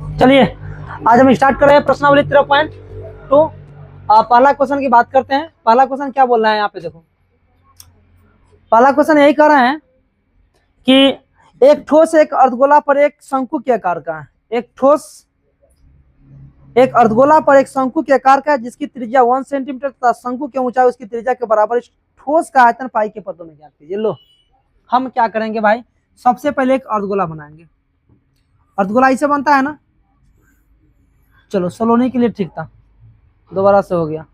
चलिए आज हम स्टार्ट कर रहे हैं प्रश्नावली 3.2। पहला क्वेश्चन की बात करते हैं। पहला क्वेश्चन क्या बोल रहा है यहाँ पे देखो। पहला क्वेश्चन यही कर रहे हैं कि एक ठोस एक अर्धगोला पर एक शंकु के आकार का है। एक ठोस एक अर्धगोला पर एक शंकु के आकार का है जिसकी त्रिज्या 1 सेंटीमीटर तथा शंकु की ऊंचाई उसकी त्रिज्या के बराबर। इस ठोस का आयतन पाई के पदों में ज्ञात कीजिए। लो हम क्या करेंगे भाई, सबसे पहले एक अर्धगोला बनाएंगे। अर्धगोला ऐसे बनता है ना, चलो सलोनी के लिए ठीक था, दोबारा से हो गया।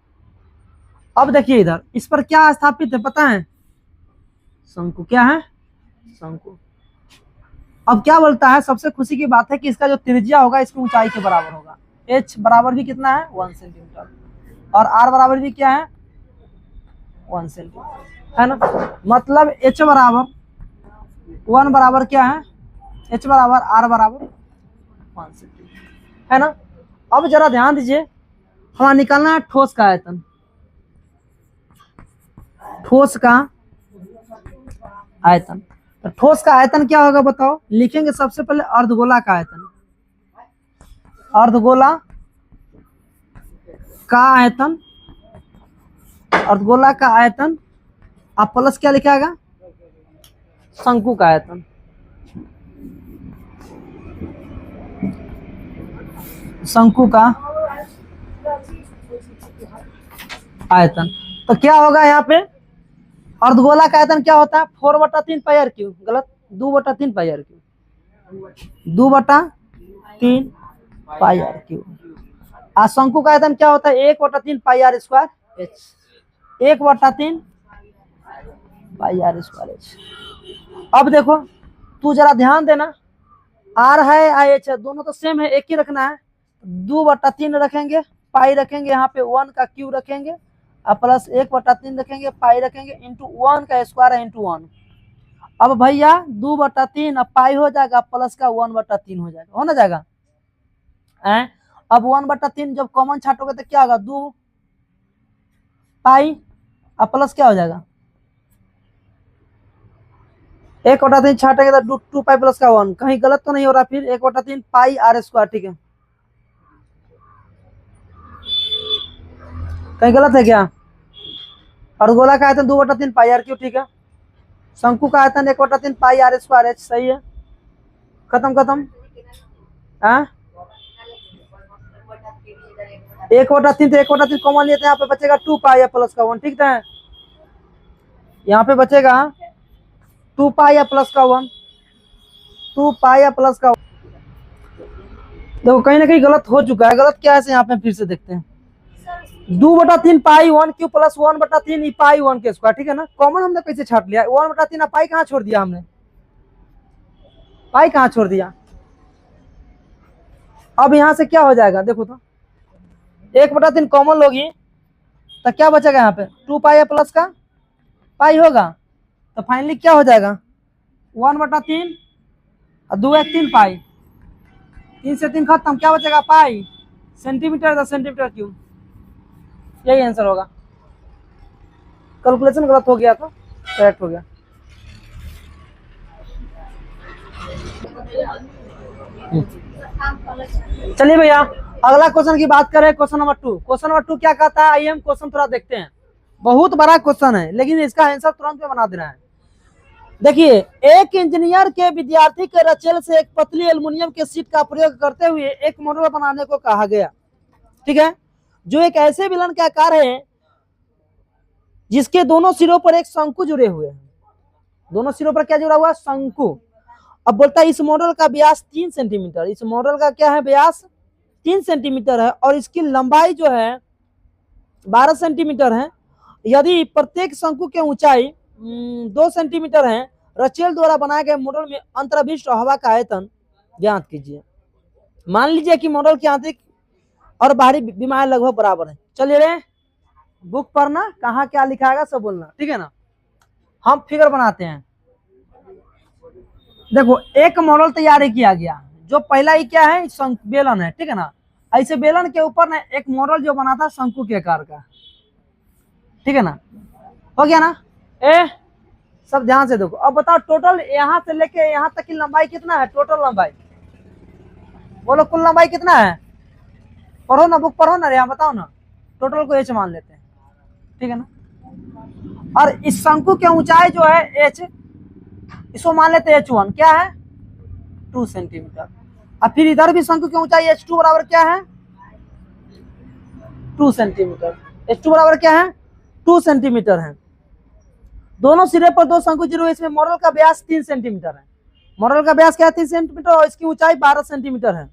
अब देखिए इधर इस पर क्या स्थापित है पता है, शंकु। क्या है? शंकु। अब क्या बोलता है, सबसे खुशी की बात है कि इसका जो त्रिज्या होगा इसकी ऊंचाई के बराबर होगा। h बराबर भी कितना है 1 सेंटीमीटर और r बराबर भी क्या है 1 सेंटीमीटर, है ना। मतलब h बराबर 1 बराबर क्या है, h बराबर r बराबर 1 सेंटीमीटर, है ना। अब जरा ध्यान दीजिए, हमारा निकालना है ठोस का आयतन। ठोस का आयतन, तो ठोस का आयतन क्या होगा बताओ। लिखेंगे सबसे पहले अर्धगोला का आयतन। अर्धगोला का आयतन, अर्धगोला का आयतन, अब प्लस क्या लिखाएगा, शंकु का आयतन। शंकु का आयतन तो क्या होगा यहाँ पे, अर्धगोला का आयतन क्या होता है 4/3 पाई आर क्यूब, गलत 2/3 pi r cube, 2/3 pi r cube. और शंकु का आयतन क्या होता है 1/3 pi r square h, 1/3 pi r square h. अब देखो तू जरा ध्यान देना, आर है या एच है, दोनों तो सेम है, एक ही रखना है। 2/3 रखेंगे, पाई रखेंगे, यहाँ पे 1 का क्यूब रखेंगे और प्लस 1/3 रखेंगे, पाई रखेंगे, इंटू 1 का स्क्वायर है इंटू 1। अब भैया 2/3 अब पाई हो जाएगा, प्लस का 1/3 हो जाएगा, हो ना जाएगा। अब 1/3 जब कॉमन छाटोगे तो क्या होगा 2 पाई अब प्लस क्या हो जाएगा 1/3 छाटेंगे तो 2 पाई प्लस का 1, कहीं गलत तो नहीं हो रहा। फिर 1/3 पाई आर स्क्वायर, ठीक है, कहीं गलत है क्या। अर्धगोला का आयतन 2/3 पाई आर क्यूब, ठीक है। शंकु का आयतन 1/3 पाई आर स्क्वायर एच, सही है। खत्म खत्म। 1/3 तो 1/3 कॉमन लेते हैं, यहाँ पे बचेगा 2 पाई प्लस का 1, ठीक है। यहाँ पे बचेगा 2 पाई प्लस का 1, 2 पाई प्लस का 1। देखो कहीं ना कहीं गलत हो चुका है, गलत क्या है यहाँ पे फिर से देखते हैं। 2/3 पाई 1 क्यू प्लस 1/3 पाई 1 के स्क्वायर, ठीक है ना। कॉमन हमने कैसे छाट लिया 1/3, पाई कहाँ छोड़ दिया हमने, पाई कहाँ छोड़ दिया। अब यहाँ से क्या हो जाएगा देखो तो, 1/3 कॉमन लोगी तो क्या बचेगा यहाँ पे 2 पाई प्लस का पाई होगा, तो फाइनली क्या हो जाएगा 1/3 और 2 1 3 पाई, 3 से 3 खत्म, क्या बचेगा पाई, सेंटीमीटर का सेंटीमीटर क्यूब, यही आंसर होगा। कैलकुलेशन गलत हो गया तो करेक्ट हो गया। चलिए भैया अगला क्वेश्चन की बात करें, क्वेश्चन नंबर 2। क्वेश्चन नंबर 2 क्या कहता है, आइए हम क्वेश्चन थोड़ा देखते हैं। बहुत बड़ा क्वेश्चन है लेकिन इसका आंसर तुरंत में बना देना है। देखिए, एक इंजीनियर के विद्यार्थी के रचेल से एक पतली एल्युमिनियम के शीट का प्रयोग करते हुए एक मॉडल बनाने को कहा गया, ठीक है, जो एक ऐसे विलन के आकार है जिसके दोनों सिरों पर एक शंकु जुड़े हुए हैं। दोनों सिरों पर क्या जुड़ा हुआ है, शंकु। अब बोलता है इस मॉडल का व्यास 3 सेंटीमीटर, इस मॉडल का क्या है व्यास 3 सेंटीमीटर है और इसकी लंबाई जो है 12 सेंटीमीटर है। यदि प्रत्येक शंकु की ऊंचाई 2 सेंटीमीटर है, रचेल द्वारा बनाए गए मॉडल में अंतर्विष्ट हवा का आयतन ज्ञात कीजिए। मान लीजिए कि मॉडल की आंतरिक और बाहरी विमाएं लगभग बराबर है। चलिए रे बुक पढ़ना, कहाँ क्या लिखा है सब बोलना, ठीक है ना। हम फिगर बनाते हैं। देखो एक मॉडल तैयारी किया गया, जो पहला ही क्या है बेलन है, ठीक है ना। ऐसे बेलन के ऊपर ना एक मॉडल जो बना था शंकु के आकार का, ठीक है ना, हो गया ना। सब ध्यान से देखो। अब बताओ टोटल यहाँ से लेके यहाँ तक की लंबाई कितना है, टोटल लंबाई बोलो कुल लंबाई कितना है, पढ़ो ना, बुक पढ़ो ना रे, बताओ ना। टोटल को h मान लेते हैं, ठीक है ना। और इस शंकु की ऊंचाई जो है h, इसको मान लेते हैं h1 क्या है 2 सेंटीमीटर। और फिर इधर भी शंकु की ऊंचाई h2 बराबर क्या है 2 सेंटीमीटर। h2 बराबर क्या है 2 सेंटीमीटर है। दोनों सिरे पर दो शंकु जुड़े हुए, इसमें मॉडल का व्यास 3 सेंटीमीटर है। मॉडल का व्यास क्या है 3 सेंटीमीटर और इसकी ऊंचाई 12 सेंटीमीटर है।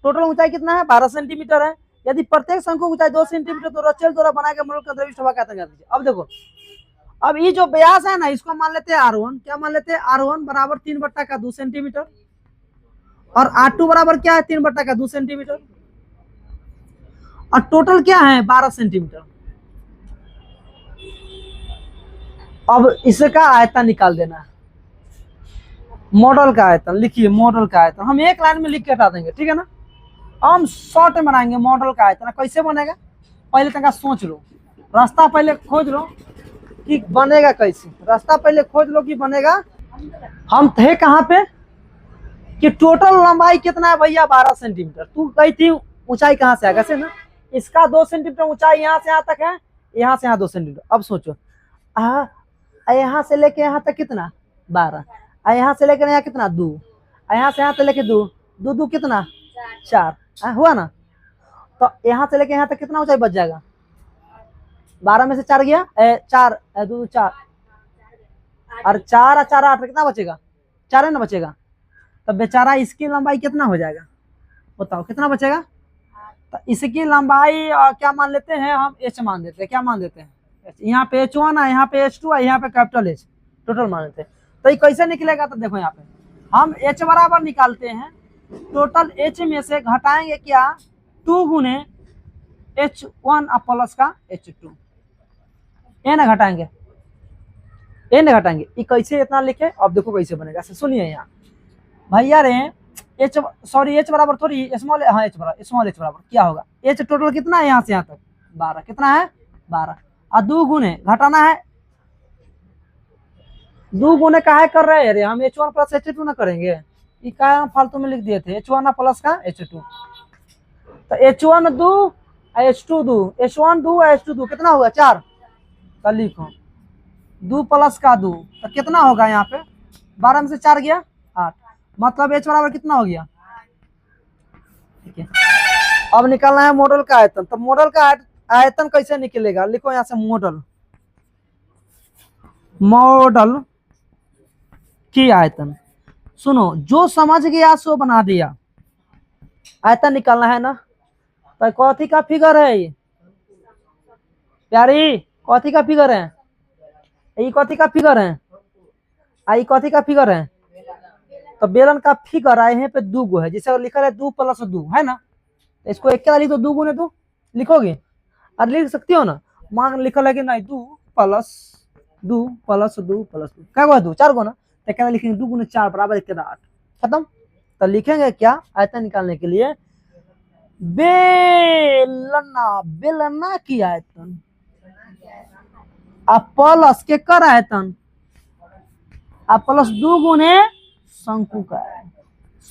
टोटल ऊंचाई कितना है 12 सेंटीमीटर है। यदि प्रत्येक शंकु ऊंचाई 2 सेंटीमीटर तो रचेल द्वारा बनाए गए मॉडल का द्रविष्ट हवा कहते हैं। अब देखो, अब ये जो व्यास है ना, इसको मान लेते हैं R1, क्या मान लेते हैं R1 बराबर 3/2 सेंटीमीटर, और R2 बराबर क्या है 3/2 सेंटीमीटर, और टोटल क्या है 12 सेंटीमीटर। अब इसका आयतन निकाल देना है, मॉडल का आयतन लिखिए, मॉडल का आयतन हम एक लाइन में लिख के हटा देंगे, ठीक है ना। हम शॉर्ट में बनाएंगे मॉडल का आयतन। कैसे बनेगा पहले तक सोच लो, रास्ता पहले खोज लो कि बनेगा कैसे, रास्ता पहले खोज लो कि बनेगा। हम थे कहाँ पे कि टोटल लंबाई कितना है भैया 12 सेंटीमीटर। तू कही थी ऊंचाई कहाँ से आएगा से ना, इसका 2 सेंटीमीटर ऊंचाई यहाँ से यहाँ तक है, यहाँ से यहाँ 2 सेंटीमीटर। अब सोचो यहाँ से लेके यहाँ तक कितना 12, यहाँ से लेकर यहाँ कितना 2, यहाँ से यहाँ तक लेके 2 2 2 कितना 4 हुआ ना। तो यहाँ से लेके यहाँ तक कितना ऊंचाई बच जाएगा, 12 में से 4 गया 4 2 4 और 4 4 8 कितना बचेगा 4 है ना बचेगा। तो बेचारा इसकी लंबाई कितना हो जाएगा बताओ, कितना बचेगा। तो इसकी लंबाई क्या मान लेते हैं हम h मान देते हैं, क्या मान देते हैं यहाँ पे h1 है, यहाँ पे h2 है, यहाँ पे कैपिटल H टोटल मान लेते हैं। तो ये कैसे निकलेगा, तो देखो यहाँ पे हम h बराबर निकालते हैं, टोटल h में से घटाएंगे क्या 2 गुने h1 प्लस का h2, ये ना घटाएंगे, ये ना घटाएंगे। ये कैसे इतना लिखे, अब देखो कैसे बनेगा, सुनिए यहाँ भैया रे h सॉरी h बराबर थोड़ी स्मॉल, हाँ h बराबर स्मॉल h बराबर क्या होगा h टोटल कितना है यहाँ से यहाँ तक 12, कितना है 12 और 2 गुने घटाना है, 2 गुने काहे कर रहे हैं रे हम h1 प्लस h2 ना करेंगे, ये क्या फालतू में लिख दिए थे h1 प्लस का h2। तो h1 2 h2 2 h1 2 h2 2 कितना होगा 4, तो लिखो 2 प्लस का 2 तो कितना होगा यहाँ पे 12 में से 4 गया 8, मतलब h बराबर कितना हो गया, ठीक है। अब निकालना है मॉडल का आयतन। तो मॉडल का आयतन कैसे निकलेगा, लिखो यहाँ से मॉडल, मॉडल की आयतन। सुनो जो समझ गया सो बना दिया, आयतन निकालना है ना। तो कौथी का फिगर है ये प्यारी, कौथी का फिगर है, ये कौथी का फिगर है, आई कौथी का फिगर है, तो बेलन का फिगर आए हैं पे 2 गो है, जिसे लिखा है 2 प्लस 2 है ना। तो इसको एक लिख दो 2 गुने 2 लिखोगे और लिख सकती हो ना, मान लिखा है कि नहीं 2 प्लस 2 प्लस 2 प्लस 2 क्या हुआ 2 4 गो ना, तो क्या लिखेंगे 2 गुने 4 बराबर 8 खत्म। तो लिखेंगे क्या आयतन निकालने के लिए बेलना, बेलना की आयतन प्लस के कर आयतन प्लस 2 गुने शंकु का,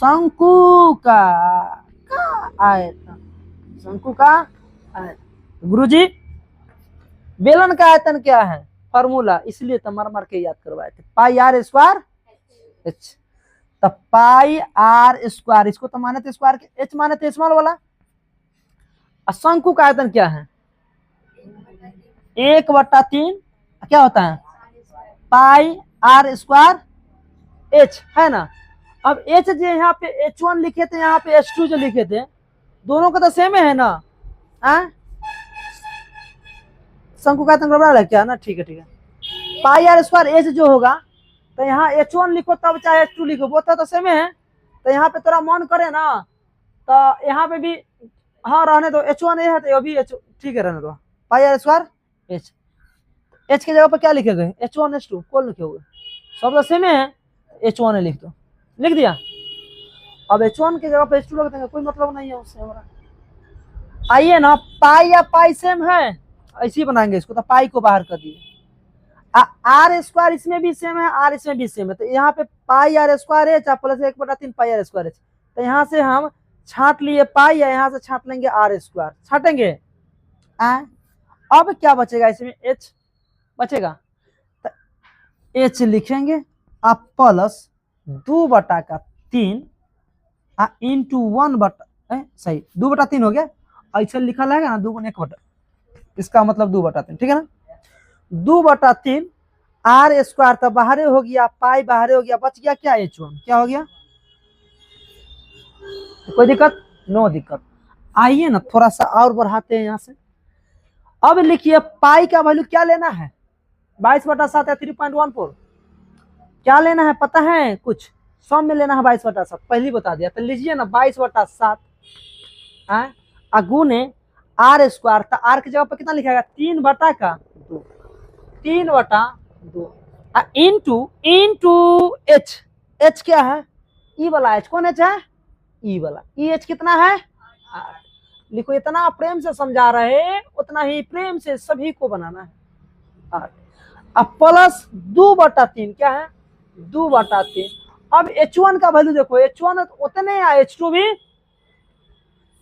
शंकु का आयतन, शंकु का आयतन। गुरुजी बेलन का आयतन क्या है फॉर्मूला, इसलिए तो मार मार के याद करवाए थे, पाई आर स्क्वायर एच। तो पाई आर स्क्वायर, इसको तो माने थे स्क्वायर के, एच माने थे स्मॉल वाला। शंकु का आयतन क्या है 1/3 क्या होता है पाई आर स्क्वायर एच है ना। अब एच जो यहाँ पे h1 लिखे थे, यहाँ पे h2 जो लिखे थे, दोनों का तो सेम है ना, शंकु का आयतन गड़बड़ा है क्या ना, ठीक है ठीक है। पाई आर स्क्वायर एच जो होगा, तो यहाँ h1 लिखो तब चाहे h2 लिखो, वो तो सेम है। तो यहाँ पे थोड़ा मन करे ना, तो यहाँ पे भी हाँ रहने दो, h1 है तो भी h ठीक है रहने दो, पाई आर स्क्वायर एच। एच की जगह पर क्या लिखे गए h1 h2 कौन लिखे हुए, सब तो सेम है, h1 लिख दो, लिख दिया। अब h1 की जगह पे h2 लग देंगे, कोई मतलब नहीं है उससे हमारा। आइए ना पाई या पाई सेम है, ऐसे ही बनाएंगे इसको, तो पाई को बाहर कर दिए। आर स्क्वायर इसमें भी सेम है, आर इसमें भी सेम है, तो यहाँ पे पाई आर स्क्वायर है प्लस 1/3 पाई आर स्क्वायर है। तो यहाँ से हम छांट लिए पाई या यहाँ से छांट लेंगे आर स्क्वायर, छाटेंगे। अब क्या बचेगा इसमें, एच बचेगा, तो एच लिखेंगे आप प्लस 2/3 इंटू 1 सही 2/3 हो गया, ऐसे लिखा रहेगा ना 2/1, इसका मतलब 2/3, ठीक है ना। 2/3 आर स्क्वायर तो बाहर हो गया, पाई बाहर हो गया, बच गया क्या H1, क्या हो गया, कोई दिक्कत, नो दिक्कत। आइए ना थोड़ा सा और बढ़ाते हैं यहाँ से। अब लिखिए पाई का वैल्यू क्या लेना है, 22/7 या 3.14, क्या लेना है पता है, कुछ सम में लेना है 22/7, पहले बता दिया, तो लीजिए ना 22/7 गुने आर स्क्वायर, तो आर की जगह पर कितना लिखाएगा 3/2, 3/2 इंटू एच, एच क्या है, ई वाला एच, कौन एच है, ई वाला, ई एच कितना है, लिखो, इतना प्रेम से समझा रहे उतना ही प्रेम से सभी को बनाना है 8, अब प्लस 2/3 क्या है 2/3। अब H1 का वैल्यू देखो, H1 उतने या H2 भी,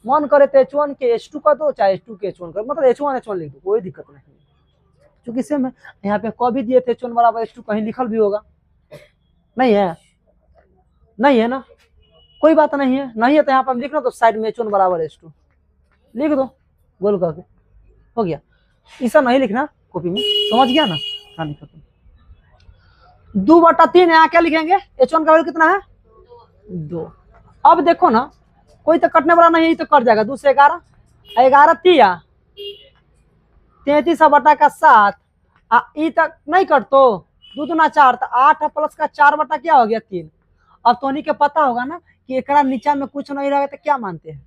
मन करे तो H1 के H2 का दो, चाहे H2 के H1 कर, मतलब H1 लिख दो, कोई दिक्कत नहीं, क्योंकि सेम है। यहाँ पे कभी दिए थे H1 बराबर H2, कहीं लिखल भी होगा, नहीं है, नहीं है ना, कोई बात नहीं है, नहीं है तो यहाँ पर लिखना, तो साइड में H1 बराबर H2 लिख दो, गोल करके हो गया, ऐसा नहीं लिखना कॉपी में, समझ गया ना। हाँ लिखो, 2/3 यहाँ क्या लिखेंगे, H1 का वैल्यू कितना है 2। अब देखो ना, कोई तो कटने वाला नहीं, तो कट जाएगा, 2 से 11, 11 तिया 33/7, ई तक नहीं कट तो 2 दूना 4, तो 8 प्लस का 4 क्या हो गया 3। अब तो उन्हीं के पता होगा ना कि एक नीचा में कुछ नहीं रहे तो क्या मानते हैं,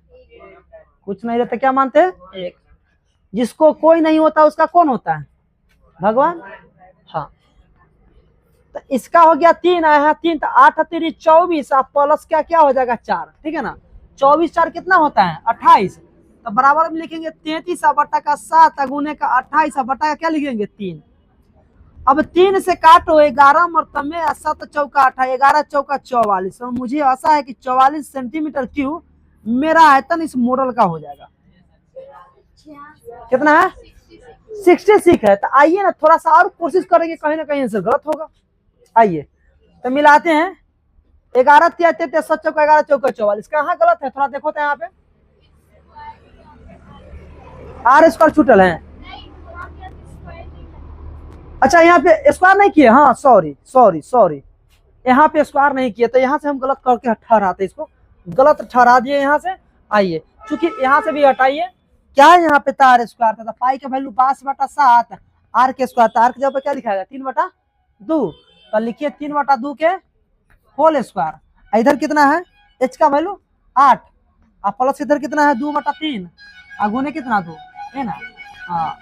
कुछ नहीं रहता क्या मानते हैं, एक, जिसको कोई नहीं होता उसका कौन होता है, भगवान। हाँ, तो इसका हो गया 3, आया 3, तो 8 3 24, आप प्लस क्या क्या हो जाएगा 4, ठीक है ना, 24 4 कितना होता है 28, तो बराबर में लिखेंगे 33/7 गुने का 28 का क्या लिखेंगे 3। अब 3 से काटो 11 मरतब में, 7 चौका 18, 11 चौका 44, तो मुझे आशा है कि 44 सेंटीमीटर क्यूब मेरा आयतन इस मॉडल का हो जाएगा। कितना है 66 है। तो आइए ना थोड़ा सा और कोशिश करेंगे, कहीं ना कहीं आंसर गलत होगा। आइए तो मिलाते हैं, 11 तिया 33, 7 चौका 11 चौका 44, कहाँ गलत है थोड़ा देखो तो यहाँ पे आर स्क्वायर छूटल है, अच्छा यहाँ पे स्क्वायर नहीं किए, हाँ सॉरी यहाँ पे स्क्वायर नहीं किए, तो यहाँ से हम गलत करके ठहराते, इसको गलत ठहरा दिए यहाँ से। आइए चूंकि यहाँ से भी हटाइए, क्या है यहाँ पे आर स्क्वायर था, पाई का वैल्यू 22/7, आर के स्क्वायर था, आर के जगह पे क्या लिखाएगा 3/2, तो लिखिए 3/2 के होल स्क्वायर। इधर कितना है एच का वैल्यू 8, और प्लस इधर कितना है 2/3, गुने कितना 2 है ना, हाँ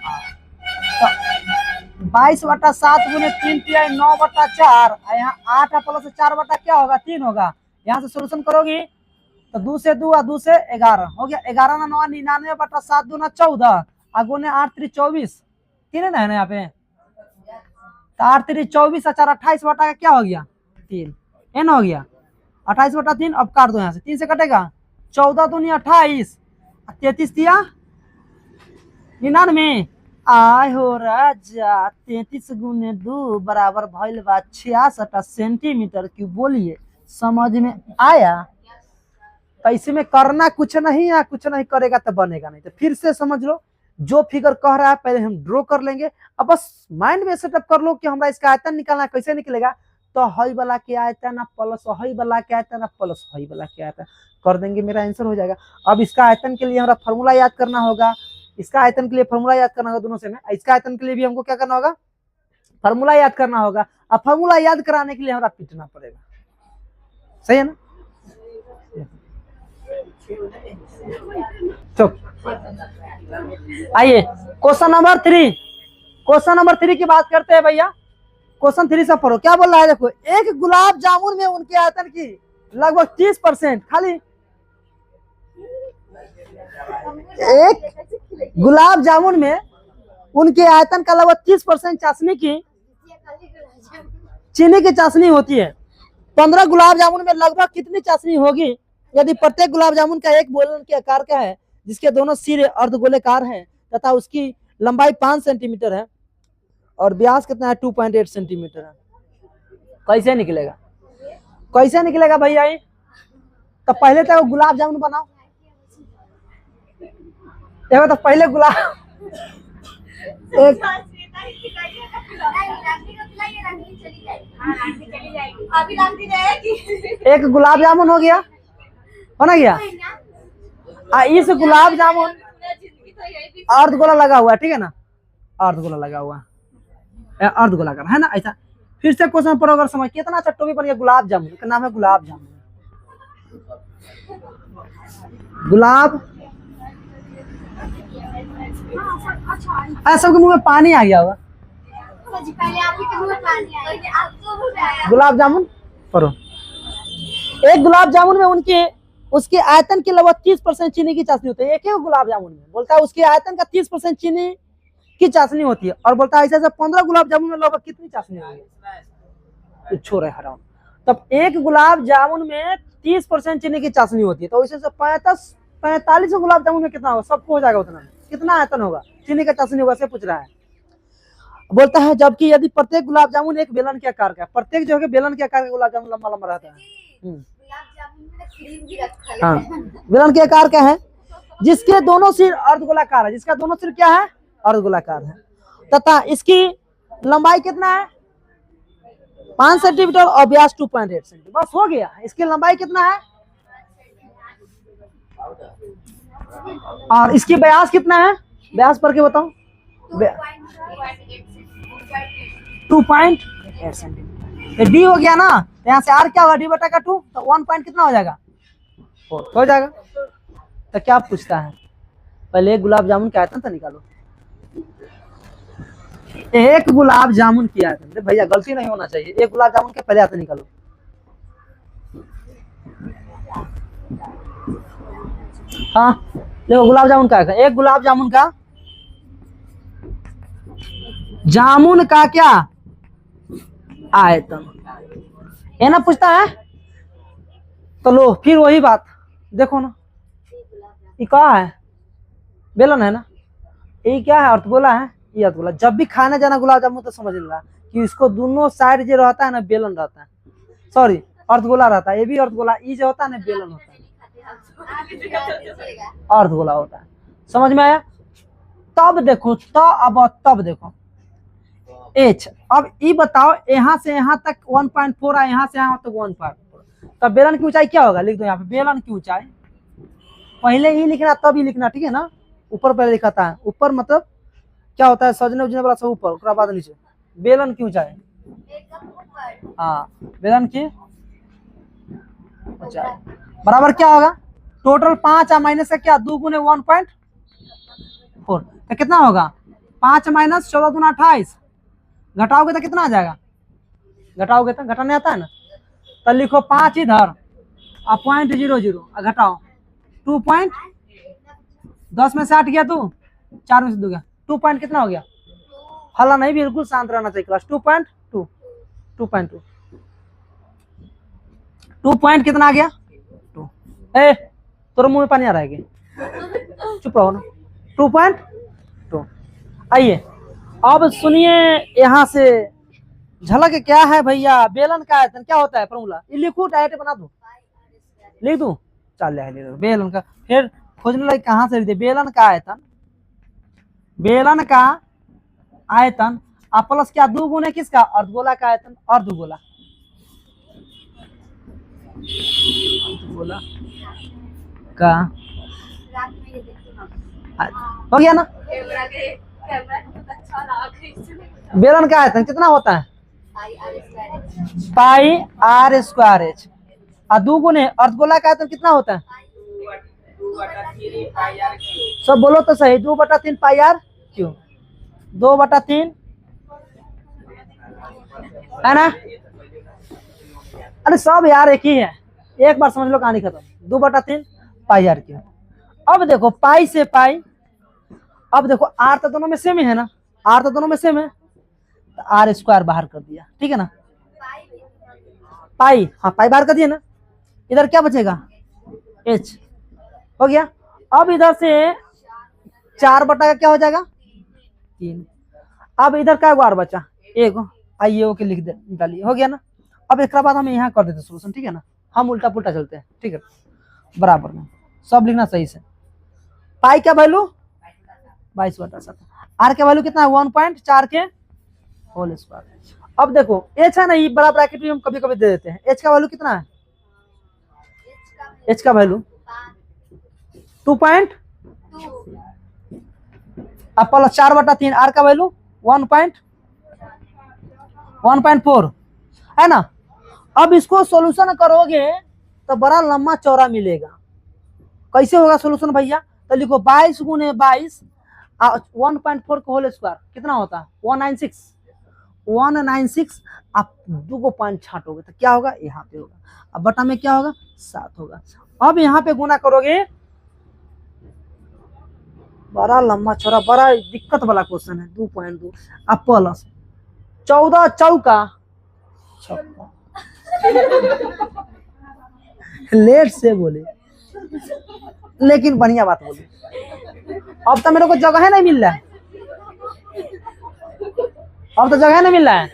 22/7 गुने 3 तिहाई 9/4, यहाँ 8 प्लस 4 क्या होगा 3 होगा। यहाँ से सोल्यूशन करोगी तो 2 से 2 और 2 से 11 हो गया, 11 ना 9 99/7 दूना 14, गुने 8 3 24, 3 है ना यहाँ पे, तो 8 3 24 और 4 28 का क्या हो गया 3, एन हो गया 28/3। अब काट दो यहाँ से, 3 से कटेगा 14 दूनी 28, 33 तिया 99, आय हो राजा 33 गुने 2 बराबर भइल बा 66 सेंटीमीटर क्यूब। बोलिए समझ में आया। तो इसमें करना कुछ नहीं है, कुछ नहीं करेगा तो बनेगा नहीं। तो फिर से समझ लो, जो फिगर कह रहा है पहले हम ड्रॉ कर लेंगे, अब बस माइंड में सेटअप कर लो कि हमारा इसका आयतन निकालना है, कैसे निकलेगा, तो हई वाला के आयतन प्लस हई वाला के आयतन प्लस हई वाला के आयतन कर देंगे, मेरा आंसर हो जाएगा। अब इसका आयतन के लिए हमारा फॉर्मूला याद करना होगा, इसका आयतन के लिए फॉर्मूला याद करना होगा, दोनों से में इसका आयतन के लिए भी हमको क्या करना होगा, फॉर्मूला याद करना होगा। अब फॉर्मूला याद कराने के लिए हमारा पीटना पड़ेगा, सही है ना। तो आइए क्वेश्चन नंबर 3, क्वेश्चन नंबर 3 की बात करते हैं भैया। क्वेश्चन 3 से पढ़ो, क्या बोल रहा है देखो, एक गुलाब जामुन में उनके आयतन की लगभग 30%, खाली एक गुलाब जामुन में उनके आयतन का लगभग 30% चाशनी की चीनी की चाशनी होती है। 15 गुलाब जामुन में लगभग कितनी चाशनी होगी यदि प्रत्येक गुलाब जामुन का एक बेलन के आकार का है जिसके दोनों सिरे अर्धगोलेकार हैं तथा उसकी लंबाई 5 सेंटीमीटर है और व्यास कितना है 2.8 सेंटीमीटर है, कैसे निकलेगा? कैसे निकलेगा भैया? ये तो पहले तो गुलाब जामुन बनाओ, देखो तो पहले गुलाब एक गुलाब जामुन हो गया, बना गया। इस गुलाब जामुन अर्धगोला लगा हुआ है, ठीक है ना, अर्धगोला लगा हुआ है, अर्धगोला कर है ना। ऐसा फिर से क्वेश्चन पर अगर समझ कितना अच्छा टॉपिक बन गया, गुलाब जामुन का नाम है गुलाब जामुन। गुलाब सबके मुंह में पानी आ गया होगा। गुलाब जामुन पढ़ो। एक गुलाब जामुन में उसके आयतन के लगभग 30% चीनी की चाशनी होती है। एक ही गुलाब जामुन में बोलता है उसके आयतन का 30% चीनी की चाशनी होती है और बोलता है ऐसे 15 गुलाब जामुन में लगभग कितनी चाशनी होगी? छोड़ हराम। तब एक गुलाब जामुन में 30% चीनी की चाशनी होती है, तो इसे 45 गुलाब जामुन में कितना होगा? सबको हो जाएगा उतना। कितना आयतन होगा? चीनी का चाशनी होगा, से पूछ रहा है। बोलता है जबकि यदि प्रत्येक गुलाब जामुन एक बेलन के आकार का, प्रत्येक जो है बेलन के आकार का गुलाब जामुन लंबा लंबा रहता है। हाँ, बेलन के आकार का है जिसके दोनों सिर अर्धगोलाकार है, जिसका दोनों सिर क्या है? अर्धगोलाकार है, तथा इसकी लंबाई कितना है? 5 सेंटीमीटर और व्यास 2.8 सेंटीमीटर। बस हो गया। इसकी लंबाई कितना है और इसकी व्यास कितना है? व्यास पर के बताओ। 2.8 सेंटीमीटर। डी हो गया ना, यहाँ से आर क्या होगा? डी बटा का 2, तो 1 पॉइंट कितना हो जाएगा? 4 हो जाएगा। तो क्या पूछता है? पहले एक गुलाब जामुन का आयतन तो निकालो। एक गुलाब जामुन की आयतन, भैया गलती नहीं होना चाहिए, एक गुलाब जामुन के पहले आयतन निकालो। हाँ देखो, गुलाब जामुन का आयतन, एक गुलाब जामुन का क्या आयतन, ये ना पूछता है। तो लो फिर वही बात देखो ना, ये क्या है? बेलन है ना, ये क्या है? अर्धगोला है, ये अर्धगोला। जब भी खाने जाना गुलाब जामुन तो समझ लेना कि इसको दोनों साइड जो रहता है ना बेलन रहता है, सॉरी अर्धगोला रहता है। ये भी अर्धगोला, ये जो होता है ना बेलन होता है, अर्धगोला होता है। समझ में आया? तब देखो तब देखो एच। अब ये बताओ, यहाँ से यहाँ तक 1.4 है, यहाँ से यहाँ तक 1.4, तब बेलन की ऊंचाई क्या होगा? लिख दो यहाँ पे बेलन की ऊंचाई। पहले ही लिखना तब ही लिखना, ठीक है ना। ऊपर पहले लिखा था, ऊपर मतलब क्या होता है? सजने उजने वाला सब ऊपर, उसके बाद नीचे। बेलन की ऊंचाई, हाँ बेलन की ऊंचाई बराबर क्या होगा? टोटल 5 माइनस का क्या? 2 गुने 1.4, तो कितना होगा? 5 माइनस 14 गुना 28, घटाओगे तो कितना आ जाएगा? घटाओगे तो घटाने आता है ना, तो लिखो 5 इधर और 0.00 घटाओ 2 पॉइंट, 10 में से 8 गया, तू 4 में से 2 गया, 2 पॉइंट कितना हो गया? हल्ला नहीं, बिल्कुल शांत रहना चाहिए क्लास। 2.2 2 पॉइंट कितना आ गया? 2। ए तोरा मुंह में पानी आ रहा है क्या? चुप रहो ना। 2.2। आइए अब सुनिए, यहाँ से झलक क्या है भैया? बेलन का आयतन क्या होता है? फॉर्मूला ये लिखो, डायरेक्ट बना दो, लिख दूं? चल बेलन का फिर खोजने लगे कहाँ से लिखते? बेलन का आयतन, बेलन का आयतन आप प्लस क्या? 2 गुने किसका? अर्धगोला का आयतन, अर्धगोला का हो गया ना। बेलन का आयतन कितना होता है? Pi r square H. और 2 गुने अर्धगोला का आयतन कितना होता है? सब बोलो तो सही, 2/3 पाई आर क्यों? 2/3 है ना। अरे सब यार एक ही है, एक बार समझ लो कहानी खत्म। 2/3 पाई आर क्यों। अब देखो पाई से पाई, अब देखो आर तो दोनों में सेम है ना, आर तो दोनों में सेम है, तो आर स्क्वायर बाहर कर दिया, ठीक है ना। पाई, हाँ पाई बाहर कर दिया ना, इधर क्या बचेगा? एच हो गया। अब इधर से 4 बटा का क्या हो जाएगा 3। अब इधर क्या बार बचा एक, आइए ओके लिख दे डालिए, हो गया ना। अब एक बाद हम यहाँ कर देते सोल्यूशन, ठीक है ना, हम उल्टा पुल्टा चलते हैं, ठीक है, बराबर में सब लिखना सही से। पाई क्या वैल्यू 22/7, आर का वैल्यू कितना है 1.4 के होल स्क्वायर। अब देखो एच है ना, ये बड़ा ब्रैकेट भी हम कभी कभी दे देते हैं। एच का वैल्यू कितना है, एच का वैल्यू 2. अब प्लस 4/3, आर का वैल्यू 1.4 है ना। अब इसको सॉल्यूशन करोगे तो बड़ा लंबा चौड़ा मिलेगा। कैसे होगा सॉल्यूशन भैया, तो लिखो 22 गुने 22 1.4 का होल स्क्वायर कितना होता है 196। आप 2 को पॉइंट छाटोगे तो क्या होगा, यहाँ पे होगा। अब बटा में क्या होगा 7 होगा। अब यहाँ पे गुना करोगे, बड़ा लंबा चौड़ा बड़ा दिक्कत वाला क्वेश्चन है। 2.2 अब प्लस 14 चौका 56। लेट से बोले लेकिन बढ़िया बात बोले। अब तो मेरे को जगह नहीं मिल रहा है, अब तो जगह नहीं मिल रहा है।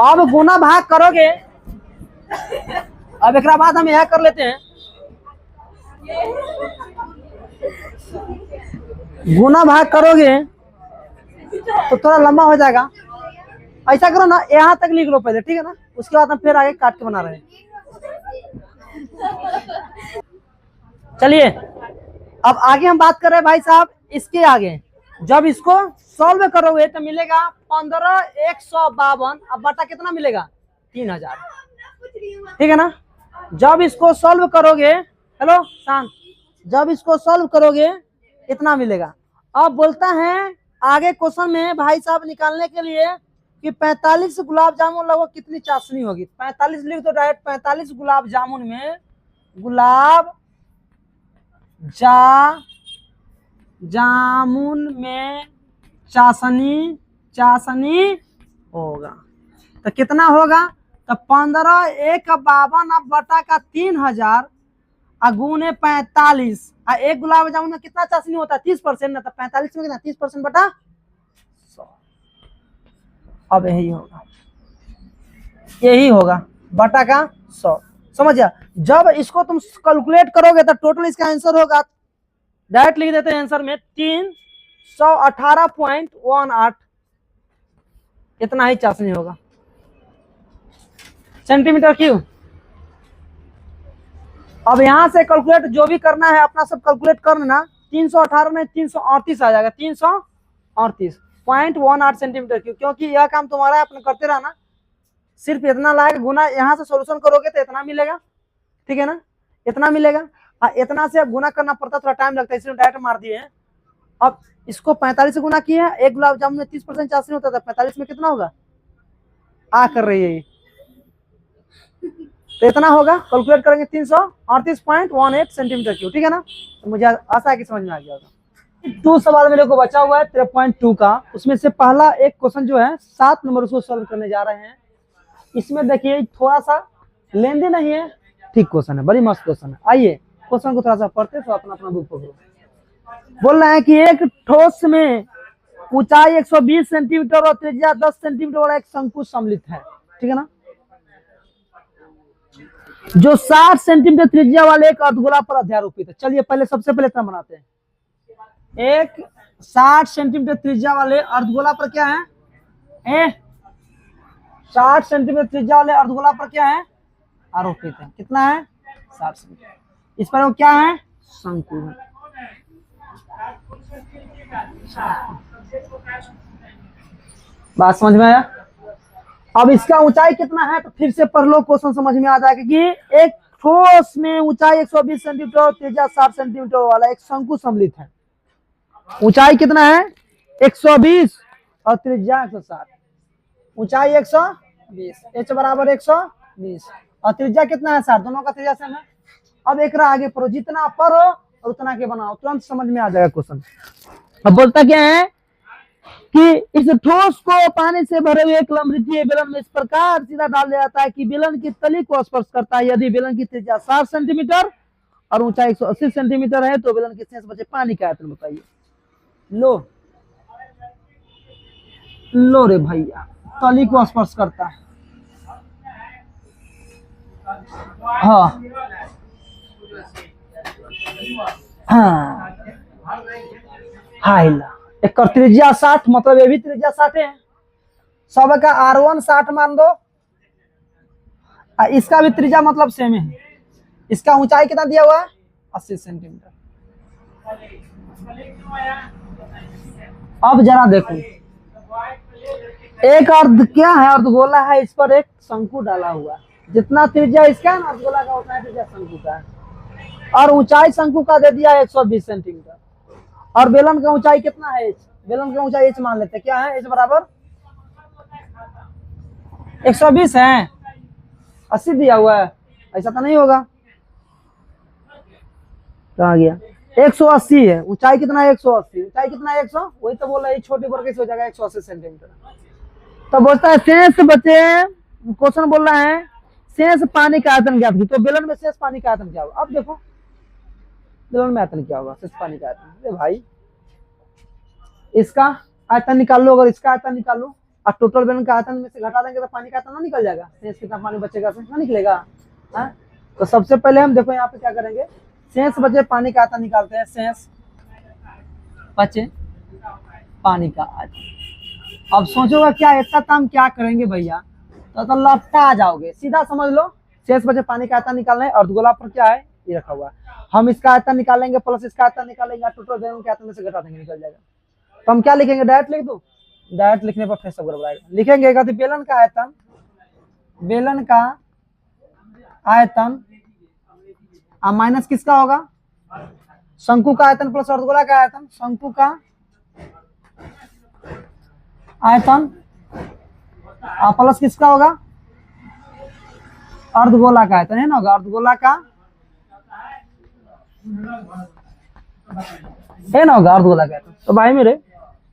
अब गुना भाग करोगे, अब एक बाद हम यह कर लेते हैं, गुना भाग करोगे तो थोड़ा लंबा हो जाएगा। ऐसा करो ना, यहाँ तक लिख लो पहले, ठीक है ना, उसके बाद हम फिर आगे काट के बना रहे हैं। चलिए अब आगे हम बात कर रहे हैं भाई साहब, इसके आगे जब इसको सॉल्व करोगे तो मिलेगा 15,152। अब बटा कितना मिलेगा 3000, ठीक है ना। जब इसको सॉल्व करोगे, हेलो शांत, जब इसको सॉल्व करोगे इतना मिलेगा। अब बोलता है आगे क्वेश्चन में भाई साहब निकालने के लिए कि 45 गुलाब जामुन लोगों कितनी चाशनी होगी। 45 लिख दो डायरेक्ट, 45 गुलाब जामुन में गुलाब जामुन में चाशनी होगा तो कितना होगा, तो 15,152 अब बटा का 3000 गुने 45। एक गुलाब जामुन में कितना चाशनी होता है 30% ना, तो 45 में कितना 30% बटा 100। अब यही होगा बटा का 100, समझ गया। जब इसको तुम कैलकुलेट करोगे तो टोटल इसका आंसर होगा, डायरेक्ट लिख देते हैं आंसर में 318.18, इतना ही चाशनी होगा सेंटीमीटर क्यूब। अब यहां से कैलकुलेट जो भी करना है अपना सब कैलकुलेट करना, 318 में 338 आ जाएगा, 338.18 सेंटीमीटर क्यूब। क्योंकि यह काम तुम्हारा है, अपने करते रहना, सिर्फ इतना लाएगा गुना, यहाँ से सॉल्यूशन करोगे तो इतना मिलेगा, ठीक है ना, इतना मिलेगा। इतना से अब गुना करना पड़ता, थोड़ा टाइम लगता है, इसलिए डायरेक्ट मार दिए हैं। अब इसको 45 से गुना किया है, एक गुलाब जामुन में 30% चाशनी होता था, 45 में कितना होगा कर रही है, तो इतना होगा। कैलकुलेट करेंगे 338.18 सेंटीमीटर क्यूब, ठीक है ना। तो मुझे आशा है कि समझ में आ गया होगा। 2 सवाल मेरे को बचा हुआ है 3.2 का, उसमें से पहला एक क्वेश्चन जो है 7 नंबर उसको सॉल्व करने जा रहे हैं। इसमें देखिए थोड़ा सा लेंदी नहीं है, ठीक क्वेश्चन है, बड़ी मस्त क्वेश्चन है। आइए क्वेश्चन को थोड़ा सा पढ़ते तो अपना बुक पकड़ो। बोल रहे हैं कि एक ठोस में ऊंचाई 120 सेंटीमीटर और त्रिज्या 10 सेंटीमीटर वाला एक शंकु सम्मिलित है, ठीक है ना, जो 60 सेंटीमीटर त्रिज्या वाले एक अर्धगोला पर अध्यारोपित है। चलिए पहले सबसे पहले इतना बनाते हैं। एक 60 सेंटीमीटर त्रिज्या वाले अर्धगोला पर क्या है, 60 सेंटीमीटर त्रिज्या वाले अर्धगोला पर क्या है आरोपित है, कितना है 60 सेंटीमीटर। इस पर वो क्या है शंकु है। बात समझ में आया। अब इसका ऊंचाई कितना है तो फिर से पढ़ लो, क्वेश्चन समझ में आ जाएगा कि एक ठोस में ऊंचाई 120 सेंटीमीटर और त्रिज्या 60 सेंटीमीटर वाला एक शंकु सम्मिलित है। ऊंचाई कितना है 120 और त्रिज्या 160, ऊंचाई 120, h बराबर 120 और त्रिज्या कितना है 60, दोनों का त्रिज्या सेम है। अब एक आगे पढ़ो, जितना पढ़ो और उतना के बनाओ, तुरंत समझ में आ जाएगा क्वेश्चन। अब बोलता क्या है कि इस ठोस को पानी से भरे हुए एक लम्बवृत्तीय बेलन में इस प्रकार सीधा डाल दिया जाता है कि बेलन की तली को स्पर्श करता है। यदि बेलन की त्रिज्या 60 सेंटीमीटर और ऊंचाई 180 सेंटीमीटर है तो बेलन के शेष बचे पानी का आयतन बताइए। लो रे भैया, तली को स्पर्श करता है। हाँ हाँ हाइला एक त्रिज्या 60, मतलब ये भी त्रिज्या 60 है। सब का R1 60 मान दो, इसका भी त्रिज्या मतलब सेम है। इसका ऊंचाई कितना दिया हुआ है 80 सेंटीमीटर। अब जरा देखो, एक अर्ध क्या है, अर्धगोला है, इस पर एक शंकु डाला हुआ है। जितना त्रिज्या इसका है अर्धगोला का उतना त्रिज्या शंकु का है, और ऊंचाई शंकु का दे दिया है 120 सेंटीमीटर। और बेलन का ऊंचाई कितना है h? बेलन का ऊंचाई h मान लेते हैं। क्या है h बराबर 120 है, 80 दिया हुआ है, ऐसा तो नहीं होगा। कहाँ गया, 180 है। ऊंचाई कितना है 180, ऊंचाई कितना है 100, वही तो बोल रहा है छोटे पर कैसे हो जाएगा 180 सेंटीमीटर। तो बोलता है शेष बचे, क्वेश्चन बोल रहा है शेष पानी का आयतन ज्ञात की। तो बेलन में शेष पानी का आयतन क्या होगा। अब देखो बेलन में आयतन क्या होगा, शेष पानी का आयतन। अरे भाई इसका आयतन निकाल लो, अगर इसका आयतन निकाल लो और टोटल बेलन का आयतन में से घटा देंगे तो पानी का आयतन ना निकल जाएगा। शेष कितना पानी बचेगा, शेष ना निकलेगा। हाँ? तो सबसे पहले हम देखो यहाँ पे क्या करेंगे, शेष बचे पानी का आयतन निकालते हैं। शेष बचे पानी का आयतन। अब सोचोगा क्या इतना काम क्या करेंगे भैया, तो लपटा आ जाओगे। सीधा समझ लो, शेष बचे पानी का आयतन निकालना है। अर्धगोला पर क्या है ये रखा हुआ है, हम इसका आयतन निकालेंगे प्लस इसका आयतन निकालेंगे, टोटल बेलन के आयतन में से घटा देंगे, निकल जाएगा। तो हम क्या लिखेंगे, डायरेक्ट लिख दूं। डायरेक्ट लिखने पर फिर सब गड़बड़ाएगा। लिखेंगे कहते बेलन का आयतन, बेलन का आयतन माइनस किसका होगा, शंकु का आयतन प्लस अर्धगोला का आयतन। शंकु का आयतन प्लस किसका होगा, अर्धगोला का आयतन है ना, होगा अर्धगोला का है ना, होगा अर्धगोला का आयतन। तो भाई मेरे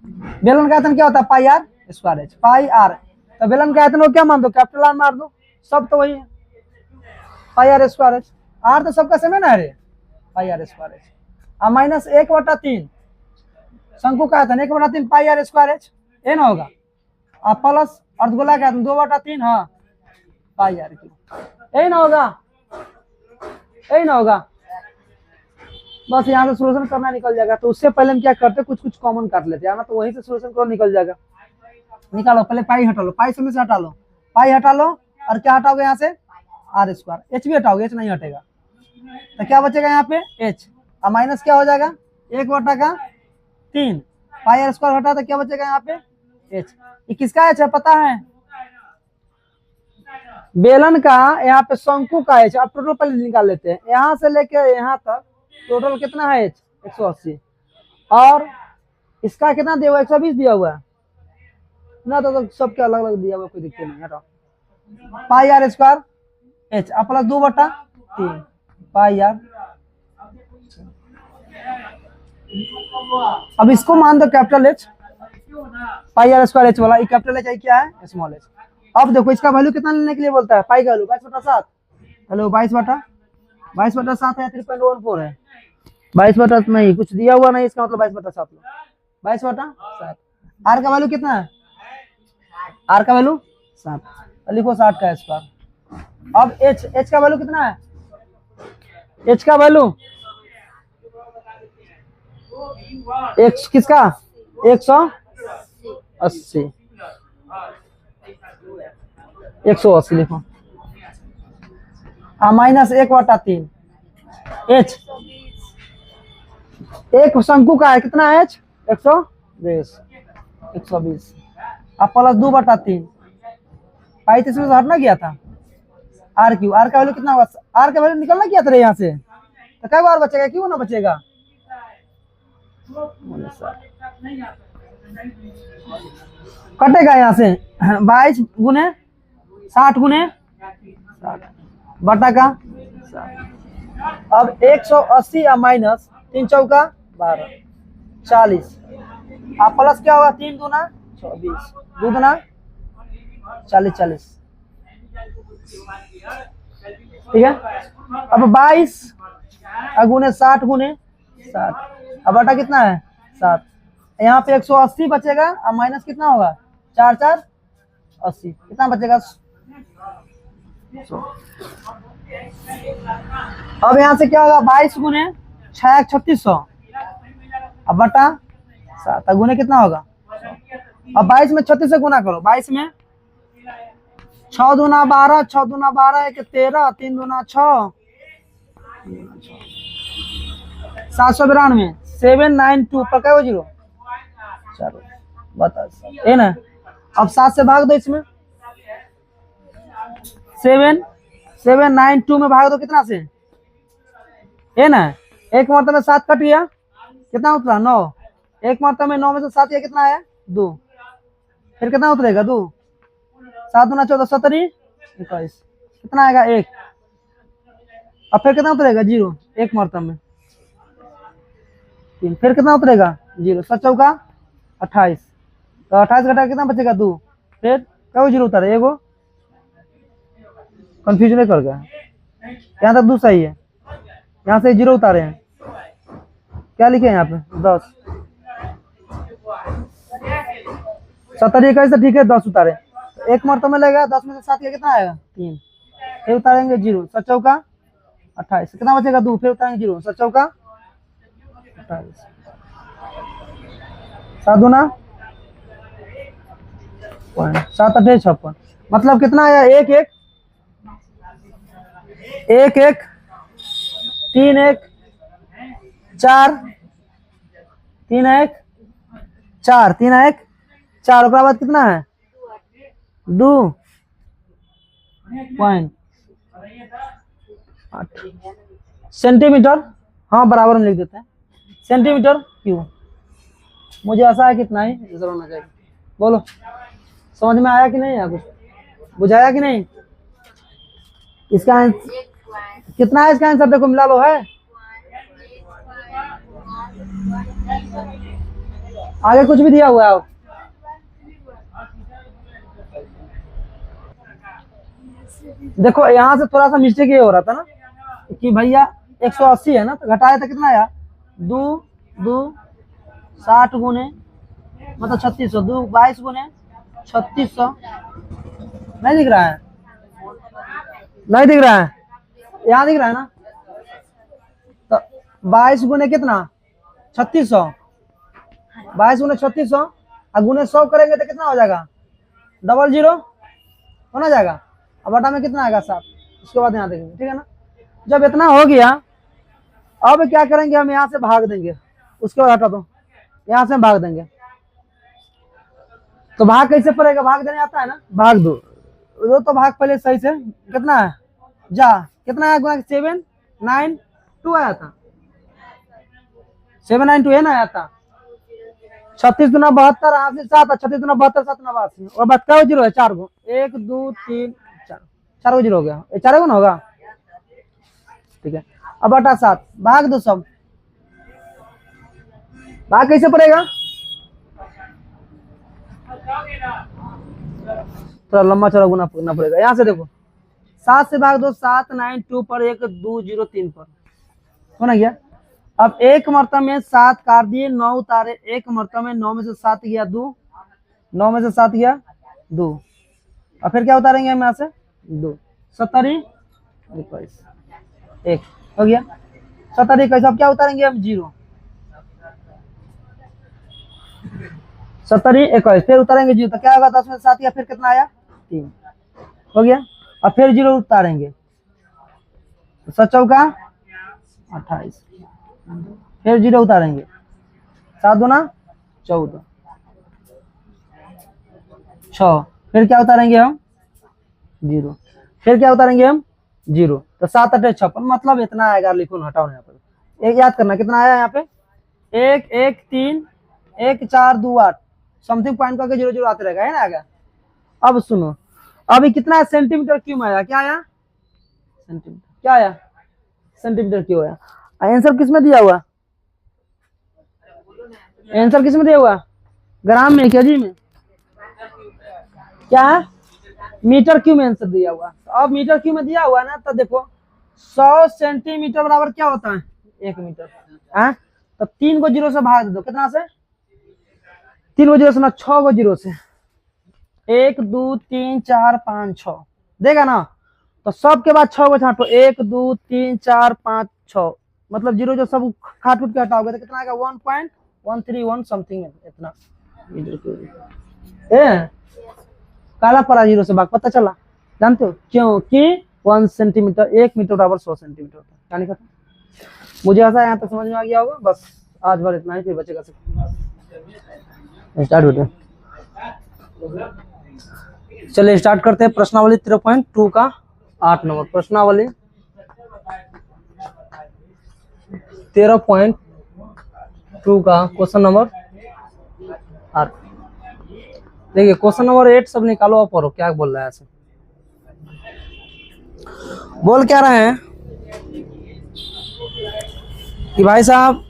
बेलन का आयतन क्या होता है, pi r square h, pi r. तो बेलन का आयतन को क्या मान दो, कैपिटल आर मार दो, सब तो वही है, pi r square H. Are तो सबका सेम है ना, अरे पाई आर स्क्वायर एच। अब माइनस 1/3 शंकु का आयतन 1/3 पाई आर स्क्वायर एच, ये ना होगा। अब प्लस अर्धगोला का आयतन 2/3 हाँ पाई आर की, यही ना होगा, यही ना होगा। बस यहाँ से सोल्यूशन करना निकल जाएगा। तो उससे पहले हम क्या करते हैं, कुछ कॉमन काट लेते हैं ना, तो वहीं से सोल्यूशन करो, निकल जाएगा। निकालो, पहले पाई हटा लो, पाई से हटा लो, पाई हटा लो, और क्या हटाओगे यहाँ से आर स्क्वायर, एच भी हटाओगे, एच नहीं हटेगा। तो क्या बचेगा यहाँ पे एच, और माइनस क्या हो जाएगा 1/3 पाई आर स्क्वायर हटा, तो क्या बचेगा यहाँ पे एच। ये किसका एच है पता है, बेलन का, यहाँ पे शंकु का एच। अब टोटल पहले निकाल लेते हैं, यहाँ से लेके यहाँ तक टोटल कितना है एच 180, और इसका कितना दिया हुआ 120 दिया हुआ है ना, तो सबके अलग अलग दिया हुआ, कोई दिक्कत नहीं। हटाओ pi r square h plus 2/3 pi r. अब इसको मान दो capital h, pi r square h वाला, ये कैपिटल एच क्या है स्मॉल एच। अब देखो इसका वैल्यू कितना लेने के लिए बोलता है, पाई का वैल्यू 22/7। हेलो 22/7 है, 3.14 है, 22/7 नहीं, कुछ दिया हुआ नहीं, इसका मतलब 22/7 लो, 22/7। आर का वैल्यू कितना है, आर का वैल्यू 7, लिखो 60 का स्क्वायर। अब एच का वैल्यू कितना है, एच का वैल्यू एक्स किसका 180, 180 लिखो, माइनस 1/3 एच, एक शंकु का है कितना एच 120, अब प्लस 2/3 पाई, इसमें से हटना गया था आर क्यू। आर का वैल्यू कितना होगा, आर का वैल्यू निकलना क्या था यहाँ से, तो क्या बार बचेगा, क्यों ना बचेगा, कटेगा यहाँ से 22 गुने 60 गुने 60 बटा का 60। अब 180 या माइनस 3 चौका 12 40 अब प्लस क्या होगा, 3 दूना 24, 2 दूना 40, ठीक है। अब 22 गुने 60 गुने 60, अब बटा कितना है 7, यहाँ पे 180 बचेगा, अब माइनस कितना होगा 4 4 80, कितना बचेगा 100। अब यहाँ से क्या होगा 22 गुने 6 3600, अब बटा 7, गुने कितना होगा, अब 22 में 36 से गुना करो, 22 में 6 दूना 12, 6 दूना 12 1 13, 3 दूना 6, 792, 792 पर क्या हो जीरो, चलो बता ये ना। अब 7 से भाग दो, इसमें 792 में भाग दो कितना से, ये ना, एक मरतबे में 7 कट गया, कितना उतरा 9, एक मरतबे में 9 में से 7 गया, कितना आया 2, फिर कितना उतरेगा 2, 7 दूना 14 17 21, कितना आएगा 1, अब फिर कितना उतरेगा 0, एक मरतबे में 3, फिर कितना उतरेगा 0, 7 चौका 28, तो 28 घटा कितना बचेगा 2, फिर क्या 0 उतारे एगो, कंफ्यूजन नहीं कर गया, यहाँ तक 2 सही है, यहाँ से 0 उतारे हैं, क्या लिखे हैं यहाँ पे 10, 70 21 ठीक है, 10 उतारे, एक मरतबे में लगेगा, 10 में से 7 कितना आएगा 3, फिर उतारेंगे 0, 7 चौका 28, कितना बचेगा 2, फिर उतारेंगे 0, 7 चौका 28, 7 दूना 7 8 56, मतलब कितना आया 1 1 1 1 3 1 4 3 1 4 3 1 4, उसके बाद कितना है 2 पॉइंट 8 सेंटीमीटर, हाँ बराबर में लिख देते हैं सेंटीमीटर क्यूब। मुझे ऐसा है कितना ही आंसर होना चाहिए, बोलो समझ में आया कि नहीं, या कुछ बुझाया कि नहीं, इसका कितना है, इसका आंसर देखो मिला लो है, आगे कुछ भी दिया हुआ है, देखो यहाँ से थोड़ा सा मिस्टेक ये हो रहा था ना कि भैया 180 है ना, तो घटाया था कितना आया 2 2 60 गुने मतलब 3600, 2 22 गुने 3600, नहीं दिख रहा है, नहीं दिख रहा है, यहाँ दिख रहा है ना, तो 22 गुने कितना 3600, 22 गुने 3600 और गुने 100 करेंगे तो कितना हो जाएगा 00 होना जाएगा, अब बटा में कितना आएगा 7, उसके बाद यहाँ देखेंगे, ठीक है ना। जब इतना हो गया, अब क्या करेंगे हम यहाँ से भाग देंगे, उसके बाद हटा दो, यहाँ से हम भाग देंगे, तो भाग कैसे पड़ेगा, भाग देने आता है ना, भाग दो तो भाग पहले सही से, कितना है जा कितना है गुना 792 आया था, 792 है ना आया था, 36 दूना 72 यहाँ से 7, 36 दूना 72 7 89, और बात क्या 0 है 4 गो 1 2 3 4 4 गो 0 हो गया, 4 गो ना होगा, ठीक है। अब बटा 7 भाग दो, सब भाग कैसे पड़ेगा, थोड़ा लंबा चौड़ा गुना करना पड़ेगा, यहाँ से देखो 7 से भाग दो, 792 पर 1 2 0 3 पर होना गया, अब एक मरतबे में 7 काट दिए, 9 उतारे, एक मरतबे में 9 में से 7 गया 2, 9 में से 7 गया 2, और फिर क्या उतारेंगे हम यहाँ से 2, 70 21 1 हो गया, 70 21, अब क्या उतारेंगे हम 0, 70 21 फिर उतारेंगे 0, तो क्या होगा 10 में से 7 गया, फिर कितना आया 3 हो गया, और फिर 0 उतारेंगे, 7 चौका 28, फिर 0 उतारेंगे, 7 दूना 14 6, फिर क्या उतारेंगे हम 0, फिर क्या उतारेंगे हम 0, तो 7 8 56, मतलब इतना आएगा, लिखो हटाओ यहाँ पर, एक याद करना कितना आया यहाँ पे 1 1 3 1 4 2 8 समथिंग पॉइंट करके 0 0 आते रहेगा, है ना आएगा। अब सुनो, अभी कितना सेंटीमीटर क्यूब आया, क्या आया सेंटीमीटर, क्या आया सेंटीमीटर क्यूब आया, आंसर किस में दिया हुआ, आंसर किस में दिया हुआ ग्राम में केजी में क्या है, मीटर क्यूब में आंसर दिया हुआ। अब मीटर क्यूब में दिया हुआ ना, तो देखो 100 सेंटीमीटर बराबर क्या होता है 1 मीटर है। तो 3 को 0 से भाग दो, कितना से 3 को 0 से ना 6 को 0 से, 1 2 3 4 5 6 देगा ना। तो सब के बाद 6 को छाटो, 1 2 3 4 5 6, मतलब 0 जो सब काट के हटाओगे तो कितना आएगा 1.131 समथिंग इतना काला पड़ा 0 से भाग, पता चला, जानते हो क्योंकि 1 सेंटीमीटर 1 मीटर बराबर 100 सेंटीमीटर होता है। कहानी खत्म। मुझे ऐसा यहाँ तक समझ में आ गया होगा, बस आज भर इतना ही, फिर बचेगा स्टार्ट होते हैं। चलिए स्टार्ट करते हैं प्रश्नावली 13.2 का 8 नंबर। प्रश्नावली 13.2 का क्वेश्चन नंबर 8। देखिए क्वेश्चन नंबर 8 सब निकालो और पढ़ो क्या बोल रहा है ऐसे। बोल क्या रहे हैं कि भाई साहब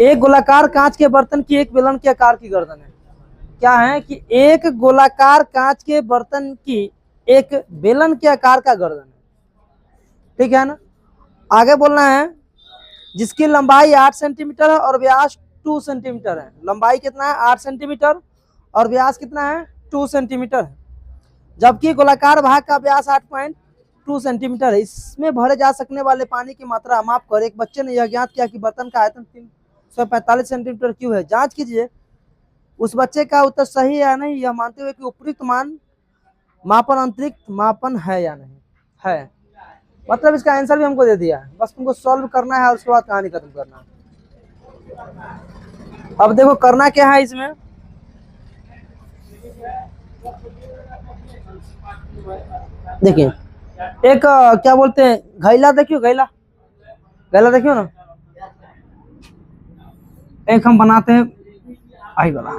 एक गोलाकार कांच के बर्तन की एक बेलन के आकार की गर्दन है। क्या है कि एक गोलाकार कांच के बर्तन की एक बेलन के आकार का गर्दन है, ठीक है ना। आगे बोलना है जिसकी लंबाई 8 सेंटीमीटर है और व्यास 2 सेंटीमीटर है। लंबाई कितना है 8 सेंटीमीटर और व्यास कितना है 2 सेंटीमीटर है, जबकि गोलाकार भाग का व्यास 8.2 सेंटीमीटर है। इसमें भरे जा सकने वाले पानी की मात्रा माफ कर। एक बच्चे ने यह ज्ञात किया कि बर्तन का आयतन 345 सेंटीमीटर क्यूब है। जांच कीजिए उस बच्चे का उत्तर सही है या नहीं, यह मानते हुए कि उपयुक्त मापन अंतरिक्त मापन है या नहीं है। मतलब इसका आंसर भी हमको दे दिया है, बस तुमको सॉल्व करना है और उसके बाद कहानी खत्म करना है। अब देखो करना क्या है इसमें, देखिए एक क्या बोलते हैं घैला, देखियो घैला, घैला देखियो ना। एक हम बनाते हैं आई वाला,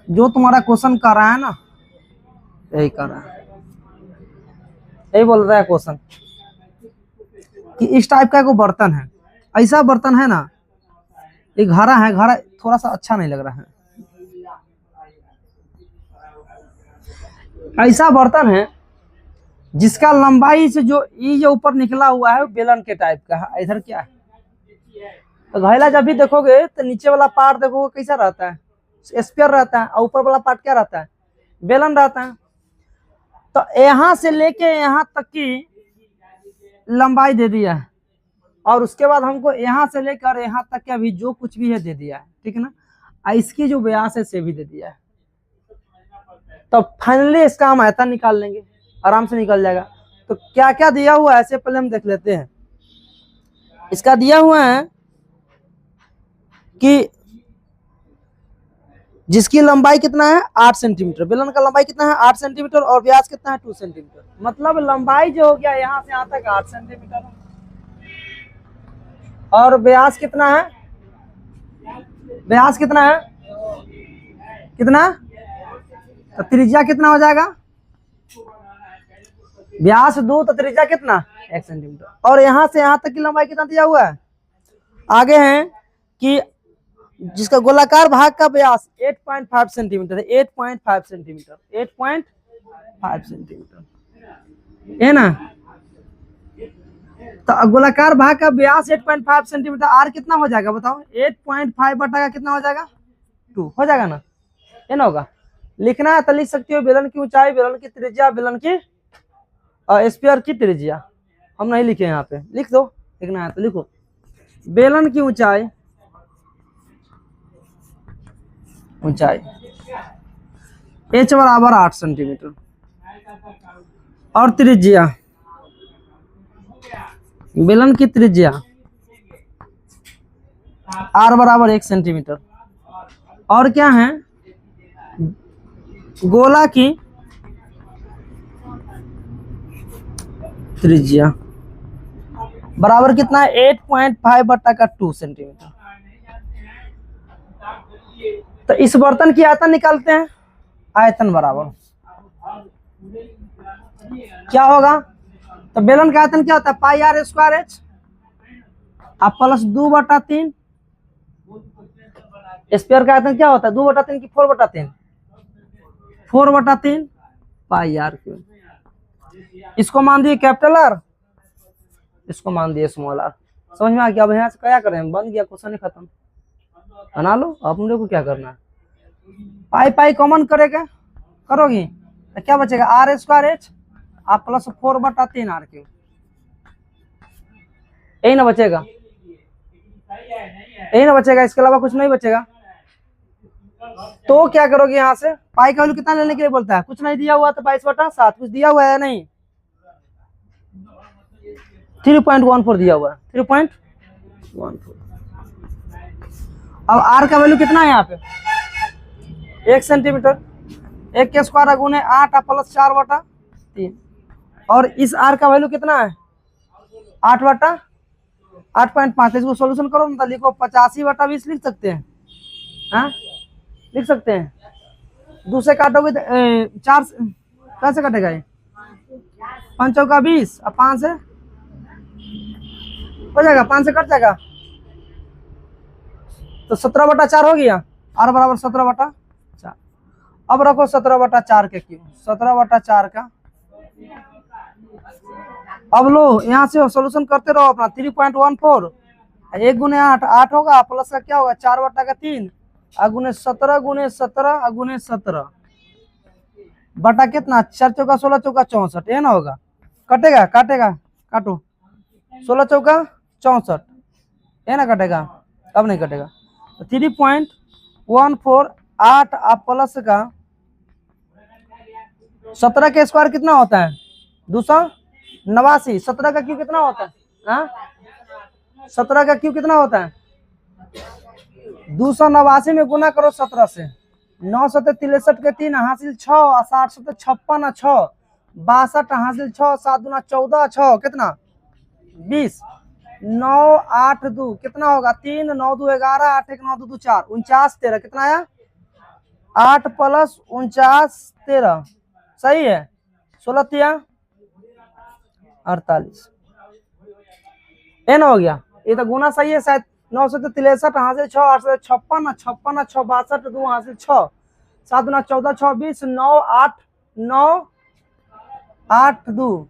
जो तुम्हारा क्वेश्चन कर रहा है ना यही कर रहा है, यही बोल रहा है क्वेश्चन कि इस टाइप का एक बर्तन है, ऐसा बर्तन है ना, एक घड़ा है, घड़ा थोड़ा सा अच्छा नहीं लग रहा है, ऐसा बर्तन है जिसका लंबाई से जो ये जो ऊपर निकला हुआ है बेलन के टाइप का है। इधर क्या है, तो घैला जब भी देखोगे तो नीचे वाला पार्ट देखोगे कैसा रहता है, स्क्वायर रहता है, और ऊपर वाला पार्ट क्या रहता है, बेलन रहता है। तो यहाँ से लेके यहाँ तक की लंबाई दे दिया है, और उसके बाद हमको यहाँ से लेकर यहाँ तक का भी जो कुछ भी है दे दिया है, ठीक है ना। इसकी जो व्यास है से भी दे दिया है। तो फाइनली इसका हम आयतन निकाल लेंगे, आराम से निकल जाएगा। तो क्या क्या दिया हुआ है ऐसे पहले हम देख लेते हैं। इसका दिया हुआ है कि जिसकी लंबाई कितना है 8 सेंटीमीटर, बेलन का लंबाई कितना है 8 सेंटीमीटर और व्यास कितना है 2 सेंटीमीटर। मतलब लंबाई जो हो गया यहाँ से यहाँ तक 8 सेंटीमीटर है, और व्यास कितना है, व्यास कितना है, कितना, तो त्रिज्या कितना हो जाएगा, व्यास 2 तो त्रिज्या कितना 1 सेंटीमीटर। और यहाँ से यहाँ तक की लंबाई कितना दिया हुआ है। आगे है कि जिसका गोलाकार भाग का व्यास 8.5 सेंटीमीटर है, 8.5 सेंटीमीटर, 8.5 सेंटीमीटर है ना। तो गोलाकार भाग का व्यास 8.5 सेंटीमीटर, आर कितना हो जाएगा बताओ, 8.5 बटा कितना हो जाएगा 2 हो जाएगा ना, ये ना होगा। लिखना है तो लिख सकते हो बेलन की ऊंचाई, बेलन की त्रिज्या, बेलन की स्फीयर की त्रिज्या। हम नहीं लिखे यहाँ पे, लिख दो, लिखना है तो लिखो बेलन की ऊंचाई, ऊंचाई h बराबर 8 सेंटीमीटर और त्रिज्या, बेलन की त्रिज्या r बराबर 1 सेंटीमीटर। और क्या है गोला की त्रिज्या बराबर कितना है 8.5 बटा का 2 सेंटीमीटर। तो इस बर्तन की आयतन निकालते हैं, आयतन बराबर क्या होगा, तो बेलन का आयतन क्या होता है पाई आर स्क्वायर एच, अब प्लस 2 बटा 3 स्क्वायर का आयतन क्या होता है, 2/3 की 4/3, 4/3 पाई आर क्यूब। इसको मान दिए कैपिटल आर, इसको मान दिए स्मॉल आर। समझ में आ गया। अब यहाँ से क्या करें, बन गया, क्वेश्चन ही खत्म। बना लो, अब हम लोग को क्या करना है, पाई पाई कॉमन करेगा, करोगी तो क्या बचेगा, आर स्क्वायर एच और प्लस 4/3 आर क्यूब, यही ना बचेगा, यही ना बचेगा, इसके अलावा कुछ नहीं बचेगा। तो क्या करोगे, यहाँ से पाई का वैल्यू कितना लेने के लिए बोलता है, कुछ नहीं दिया हुआ तो 22/7, कुछ दिया हुआ है नहीं, 3.14 दिया हुआ है, 3.14। अब आर का वैल्यू कितना है यहाँ पे, 1 सेंटीमीटर, 1 के स्क्वायर गुने 8 प्लस 4/3, और इस आर का वैल्यू कितना है 8/8.5। इसको सॉल्यूशन करो ना, लिखो 85/20 लिख सकते हैं, हाँ लिख सकते हैं। दूसरे काटोगे 4 कैसे कटेगा ये, 5 चौका 20 और 5 से हो जाएगा, 5 से कट जाएगा तो 17/4 हो गया, आर बराबर 17/4। अब रखो 17/4 के क्यों, 17/4 का, अब लो यहाँ से सॉल्यूशन करते रहो अपना, 3.14 1 गुने 8 8 होगा, प्लस का क्या होगा 4/3 गुने 17 गुने 17 गुने 17 बटा कितना 4 चौका 16 चौका 64, ये ना होगा, कटेगा, काटेगा काटो, 16 चौका 64, ये ना कटेगा, अब नहीं कटेगा। 3.14 8 प्लस का 17 के स्क्वायर कितना होता है 289, 17 का क्यू कितना होता है, हाँ 17 का क्यू कितना होता है 289 में गुना करो 17 से, 9 7 63 के 3 हासिल 6 60 7 56 6 62 हासिल 6 7 दूना 14 6 कितना 20 9 8 2 कितना होगा 3 9 2 11 8 1 9 2 2 4 49 13 कितना आया 8 प्लस 49 13 सही है, 16 तिया 48, ये ना हो गया, ये तो गुना सही है शायद। 9 से 63 हासिल 6 8 से 56 56 6 62 2 हासिल 6 7 गुना 14 6 20 9 8 9 8 2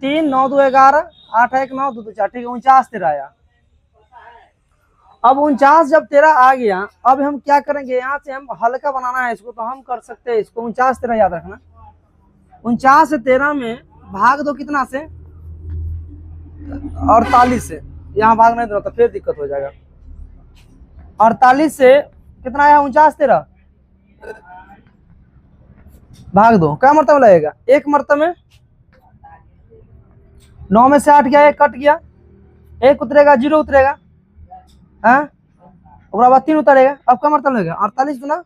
3 9 2 11 8 1 9 2 2 4 ठीक है, 49 13 आया। अब 49 जब 13 आ गया, अब हम क्या करेंगे, यहाँ से हम हल्का बनाना है इसको, तो हम कर सकते हैं इसको 49 13 याद रखना, 49 से 13 में भाग दो कितना से 48 से, यहाँ भाग नहीं दो तो फिर दिक्कत हो जाएगा। 48 से कितना आया 49 13 भाग दो, क्या मरतबा लगेगा, एक मरतबा में 9 में से 8 गया, 1 कट गया, 1 उतरेगा 0 उतरेगा, हाँ 3 उतरेगा, अब क्या मरतबा लगेगा 48 गुना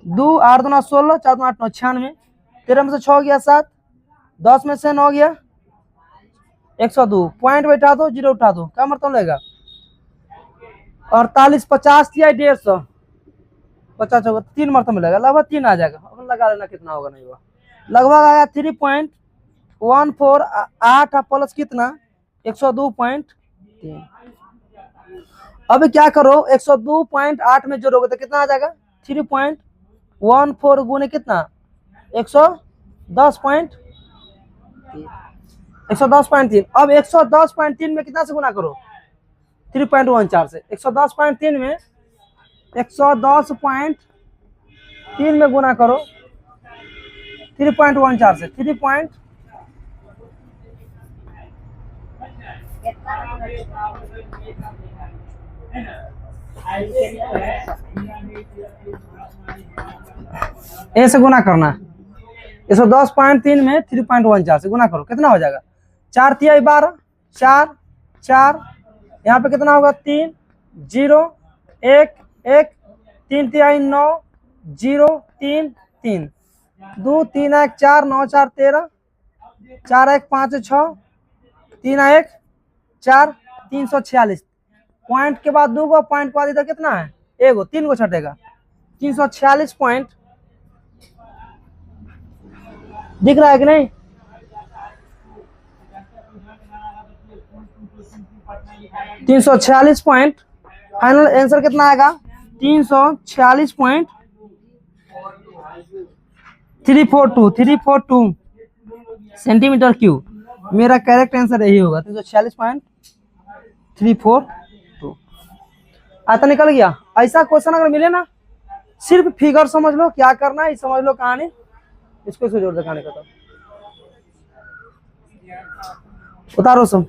2 8 दूना 16 4 दूना 8 9 96, 13 में से 6 गया 7, 10 में से 9 गया 102, पॉइंट बैठा दो 0 उठा दो, क्या मरतबा लगेगा 48 50 या 150 50 होगा 3 मरतबा मिलेगा, लगभग 3 आ जाएगा, अब लगा लेना कितना होगा, नहीं हुआ लगभग आया 3.14 8 प्लस कितना 102.3। अब क्या करो 102.8 में जोड़ोगे तो कितना आ जाएगा 3.14 गुने कितना 110.3, 110.3। अब 110.3 में कितना से गुना करो 3.14 से, 110.3 में 110.3 में गुना करो 3.14 से, 3. ऐसे गुना करना है, 110.3 में 3.14 से गुना करो, कितना हो जाएगा 4 तिहाई 12 4 4, यहाँ पे कितना होगा 3 0 1 1 3 तिहाई 9 0 3 3 2 3 1 4 9 4 13 4 1 5 6 3 1 4 346, पॉइंट के बाद 2 पॉइंट के बाद इधर कितना है 1 3 छटेगा 346 पॉइंट, दिख रहा है कि नहीं, फाइनल आंसर कितना आएगा 346.342 सेंटीमीटर क्यूब। मेरा करेक्ट आंसर यही होगा 346.342। आता निकल गया। ऐसा क्वेश्चन अगर मिले ना, सिर्फ फिगर समझ लो क्या करना है, समझ लो कहानी, इसको जोड़ दे कहानी खत्म। उतारो सब।